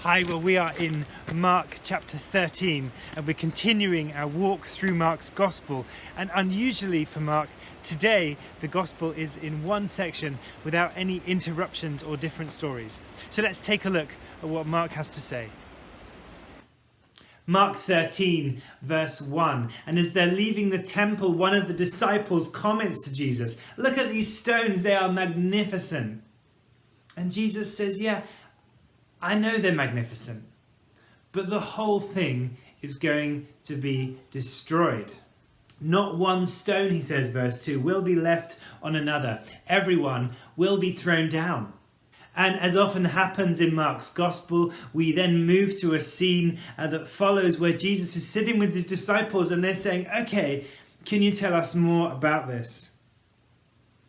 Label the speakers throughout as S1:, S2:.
S1: Hi, well, we are in Mark chapter 13 and we're continuing our walk through Mark's Gospel. And unusually for Mark, today the Gospel is in one section without any interruptions or different stories. So let's take a look at what Mark has to say. Mark 13 verse 1, and as they're leaving the temple, one of the disciples comments to Jesus, "Look at these stones, they are magnificent." And Jesus says, "Yeah, I know they're magnificent, but the whole thing is going to be destroyed. Not one stone," he says, verse 2, "will be left on another. Everyone will be thrown down." And as often happens in Mark's Gospel, we then move to a scene that follows where Jesus is sitting with his disciples and they're saying, "Okay, can you tell us more about this?"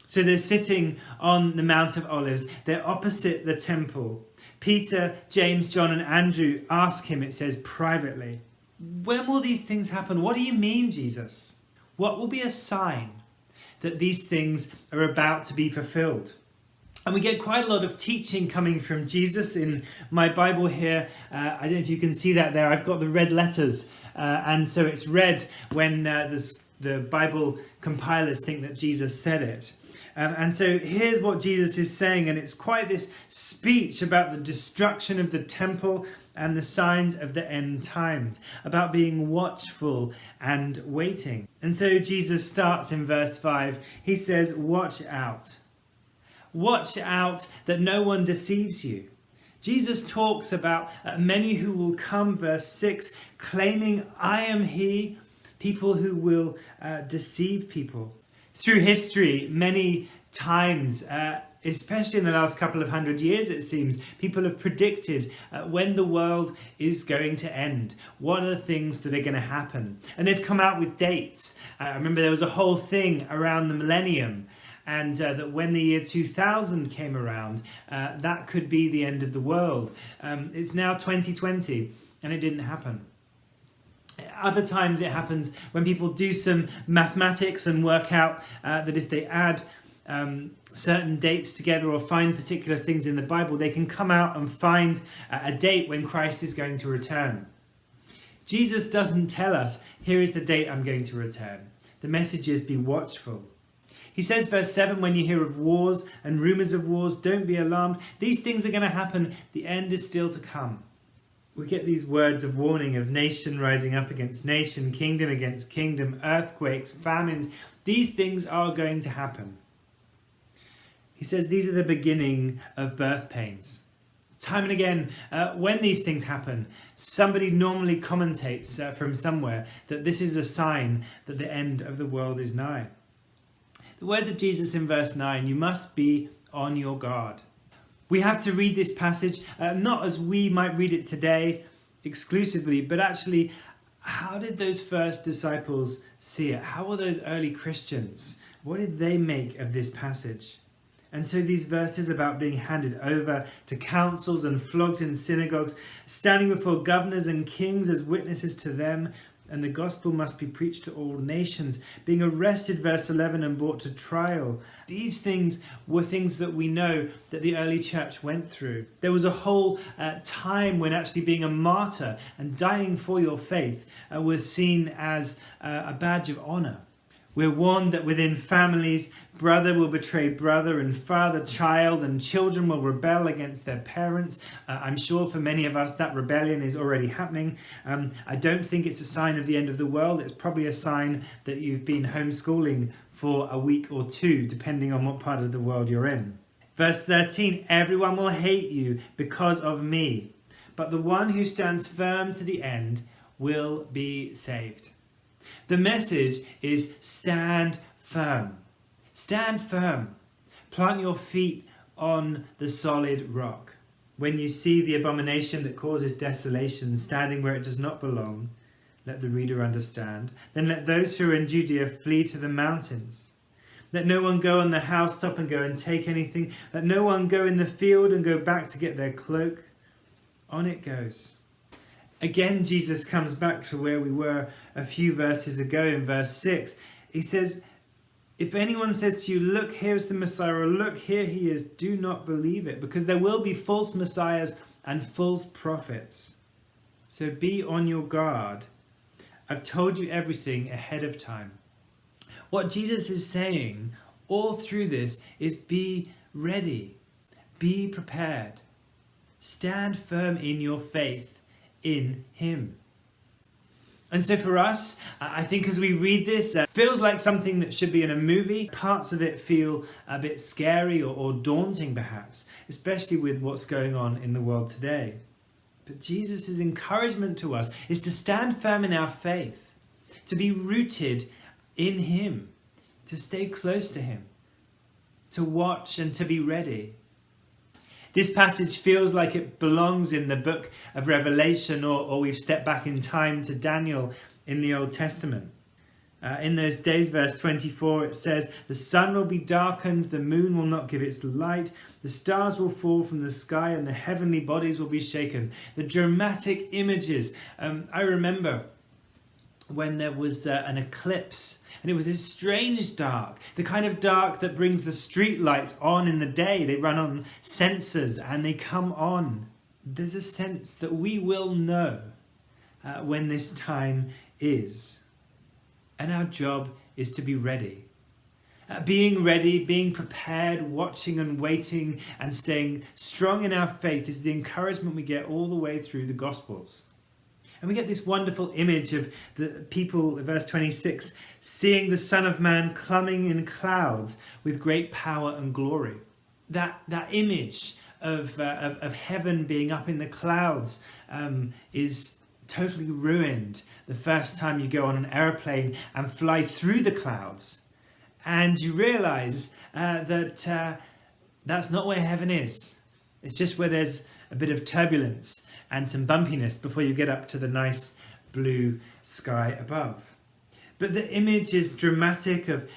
S1: So they're sitting on the Mount of Olives. They're opposite the temple. Peter, James, John and Andrew ask him, it says, privately, "When will these things happen? What do you mean, Jesus? What will be a sign that these things are about to be fulfilled?" And we get quite a lot of teaching coming from Jesus in my Bible here. I don't know if you can see that there. I've got the red letters. And so it's red when the Bible compilers think that Jesus said it. And so here's what Jesus is saying, and it's quite this speech about the destruction of the temple and the signs of the end times, about being watchful and waiting. And so Jesus starts in verse 5. He says, "Watch out. Watch out that no one deceives you." Jesus talks about many who will come, verse 6, claiming, "I am he," people who will deceive people. Through history, many times, especially in the last couple of hundred years, it seems, people have predicted when the world is going to end. What are the things that are going to happen? And they've come out with dates. I remember there was a whole thing around the millennium, and that when the year 2000 came around, that could be the end of the world. It's now 2020, and it didn't happen. Other times it happens when people do some mathematics and work out that if they add certain dates together or find particular things in the Bible, they can come out and find a date when Christ is going to return. Jesus doesn't tell us, "Here is the date I'm going to return." The message is, be watchful. He says, verse 7, "When you hear of wars and rumours of wars, don't be alarmed. These things are going to happen. The end is still to come." We get these words of warning of nation rising up against nation, kingdom against kingdom, earthquakes, famines. These things are going to happen. He says these are the beginning of birth pains. Time and again, when these things happen, somebody normally commentates from somewhere that this is a sign that the end of the world is nigh. The words of Jesus in verse 9, "You must be on your guard." We have to read this passage not as we might read it today exclusively, but actually, how did those first disciples see it? How were those early Christians? What did they make of this passage? And so these verses about being handed over to councils and flogged in synagogues, standing before governors and kings as witnesses to them, and the gospel must be preached to all nations, being arrested, verse 11, and brought to trial. These things were things that we know that the early church went through. There was a whole time when actually being a martyr and dying for your faith was seen as a badge of honour. We're warned that within families, brother will betray brother and father child, and children will rebel against their parents. I'm sure for many of us that rebellion is already happening. I don't think it's a sign of the end of the world. It's probably a sign that you've been homeschooling for a week or two, depending on what part of the world you're in. Verse 13, "Everyone will hate you because of me, but the one who stands firm to the end will be saved." The message is stand firm. Stand firm. Plant your feet on the solid rock. When you see the abomination that causes desolation standing where it does not belong, let the reader understand. Then let those who are in Judea flee to the mountains. Let no one go on the housetop and go and take anything. Let no one go in the field and go back to get their cloak. On it goes. Again, Jesus comes back to where we were a few verses ago in verse 6. He says, "If anyone says to you, 'Look, here's the Messiah,' or 'Look, here he is,' do not believe it, because there will be false messiahs and false prophets. So be on your guard. I've told you everything ahead of time. What Jesus is saying all through this is be ready, be prepared, stand firm in your faith in him. And so for us, I think as we read this, it feels like something that should be in a movie. Parts of it feel a bit scary or daunting perhaps, especially with what's going on in the world today. But Jesus' encouragement to us is to stand firm in our faith, to be rooted in him, to stay close to him, to watch and to be ready. This passage feels like it belongs in the book of Revelation, or we've stepped back in time to Daniel in the Old Testament. In those days, verse 24, it says, "The sun will be darkened, the moon will not give its light, the stars will fall from the sky, and the heavenly bodies will be shaken." The dramatic images. I remember when there was an eclipse, and it was this strange dark, the kind of dark that brings the street lights on in the day. They run on sensors and they come on. There's a sense that we will know when this time is. And our job is to be ready. Being ready, being prepared, watching and waiting and staying strong in our faith is the encouragement we get all the way through the Gospels. And we get this wonderful image of the people, verse 26, seeing the Son of Man coming in clouds with great power and glory. That image of heaven being up in the clouds is totally ruined the first time you go on an aeroplane and fly through the clouds. And you realise that that's not where heaven is. It's just where there's a bit of turbulence and some bumpiness before you get up to the nice blue sky above. But the image is dramatic of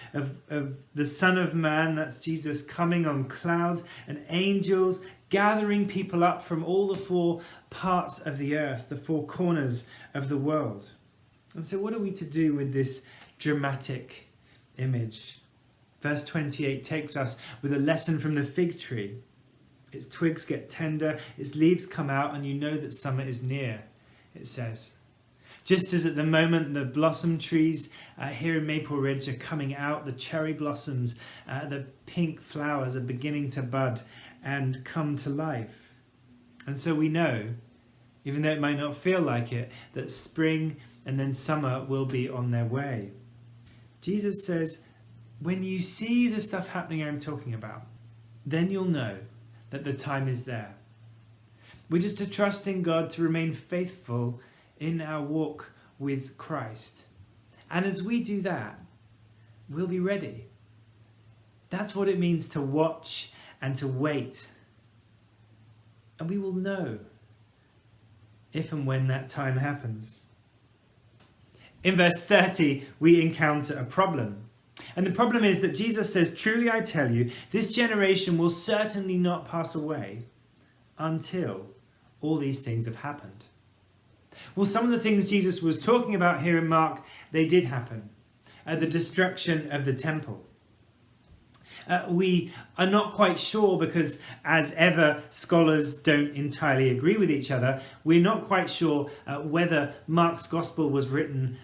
S1: the Son of Man, that's Jesus, coming on clouds, and angels gathering people up from all the four parts of the earth, the four corners of the world. And so what are we to do with this dramatic image? Verse 28 takes us with a lesson from the fig tree. Its twigs get tender, its leaves come out, and you know that summer is near, it says. Just as at the moment the blossom trees here in Maple Ridge are coming out, the cherry blossoms, the pink flowers are beginning to bud and come to life. And so we know, even though it might not feel like it, that spring and then summer will be on their way. Jesus says, when you see the stuff happening I'm talking about, then you'll know that the time is there. We're just to trust in God to remain faithful in our walk with Christ. And as we do that, we'll be ready. That's what it means to watch and to wait. And we will know if and when that time happens. In verse 30, we encounter a problem. And the problem is that Jesus says, "Truly I tell you, this generation will certainly not pass away until all these things have happened." Well, some of the things Jesus was talking about here in Mark, they did happen. The destruction of the temple. We are not quite sure because, as ever, scholars don't entirely agree with each other. We're not quite sure whether Mark's gospel was written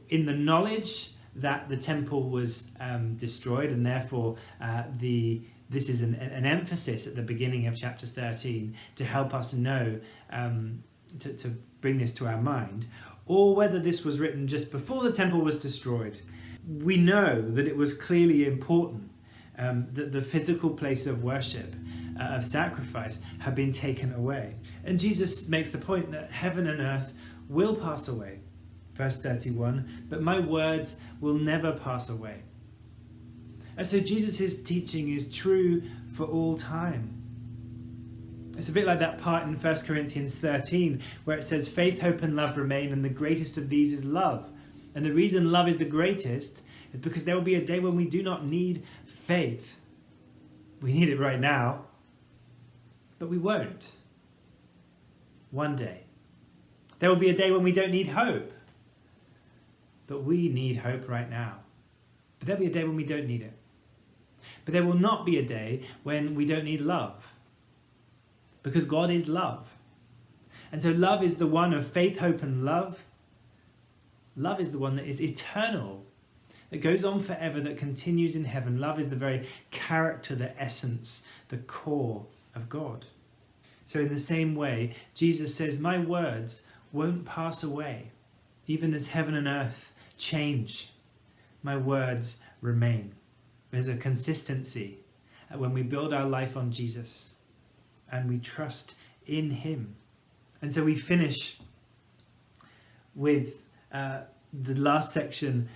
S1: in the knowledge that the temple was destroyed, and therefore this is an emphasis at the beginning of chapter 13 to help us know, to bring this to our mind, or whether this was written just before the temple was destroyed. We know that it was clearly important that the physical place of worship, of sacrifice, had been taken away. And Jesus makes the point that heaven and earth will pass away. Verse 31, "But my words will never pass away." And so Jesus' teaching is true for all time. It's a bit like that part in 1 Corinthians 13 where it says, "Faith, hope and love remain, and the greatest of these is love." And the reason love is the greatest is because there will be a day when we do not need faith. We need it right now, but we won't. One day. There will be a day when we don't need hope, but we need hope right now. But there'll be a day when we don't need it. But there will not be a day when we don't need love. because God is love. And so love is the one of faith, hope, and love. Love is the one that is eternal, that goes on forever, that continues in heaven. Love is the very character, the essence, the core of God. So in the same way, Jesus says, my words won't pass away. Even as heaven and earth change, my words remain. There's a consistency when we build our life on Jesus and we trust in him. And so we finish with the last section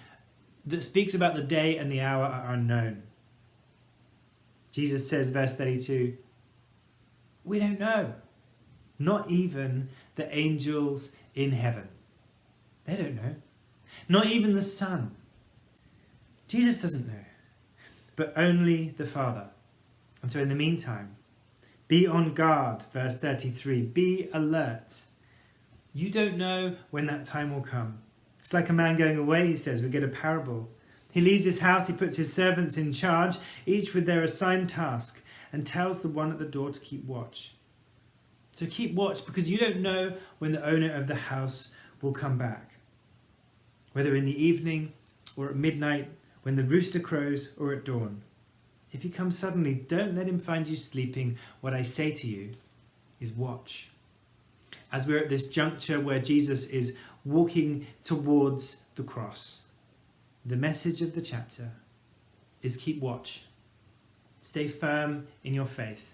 S1: that speaks about the day and the hour are unknown. Jesus says, verse 32, we don't know, not even the angels in heaven. They don't know. Not even the Son. Jesus doesn't know, but only the Father. And so in the meantime, be on guard, verse 33, be alert. You don't know when that time will come. It's like a man going away, he says. We get a parable. He leaves his house, he puts his servants in charge, each with their assigned task, and tells the one at the door to keep watch. So keep watch, because you don't know when the owner of the house will come back. Whether in the evening or at midnight, when the rooster crows, or at dawn. If he comes suddenly, don't let him find you sleeping. What I say to you is watch. As we're at this juncture where Jesus is walking towards the cross, the message of the chapter is keep watch. Stay firm in your faith.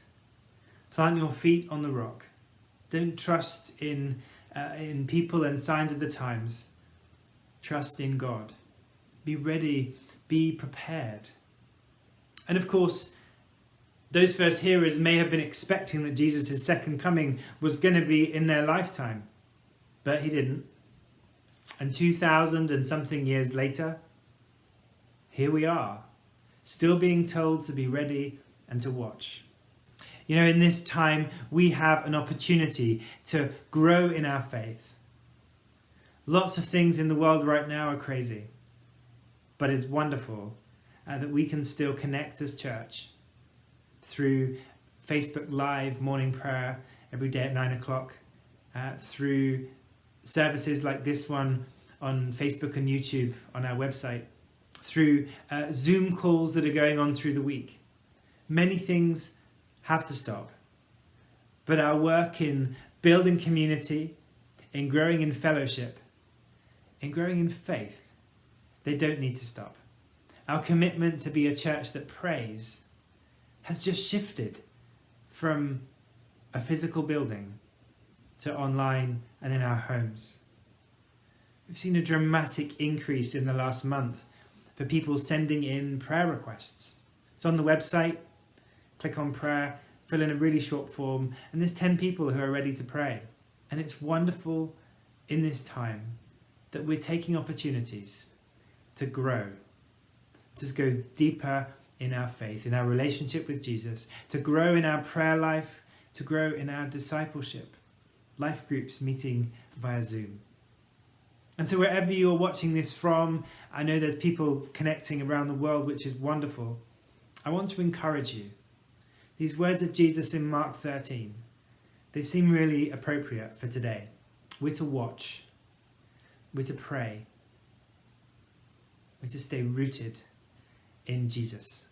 S1: Plant your feet on the rock. Don't trust in people and signs of the times. Trust in God. Be ready. Be prepared. And of course, those first hearers may have been expecting that Jesus' second coming was going to be in their lifetime, but he didn't. And 2,000 and something years later, here we are, still being told to be ready and to watch. You know, in this time, we have an opportunity to grow in our faith. Lots of things in the world right now are crazy, but it's wonderful that we can still connect as church through Facebook Live morning prayer every day at 9 o'clock, through services like this one on Facebook and YouTube on our website, through Zoom calls that are going on through the week. Many things have to stop, but our work in building community, in growing in fellowship, in growing in faith, they don't need to stop. Our commitment to be a church that prays has just shifted from a physical building to online and in our homes. We've seen a dramatic increase in the last month for people sending in prayer requests. It's on the website, click on prayer, fill in a really short form, and there's 10 people who are ready to pray. And it's wonderful in this time that we're taking opportunities to grow, to go deeper in our faith, in our relationship with Jesus, to grow in our prayer life, to grow in our discipleship, life groups meeting via Zoom. And so wherever you are watching this from, I know there's people connecting around the world, which is wonderful. I want to encourage you. These words of Jesus in Mark 13, they seem really appropriate for today. We're to watch. We're to pray. We're to stay rooted in Jesus.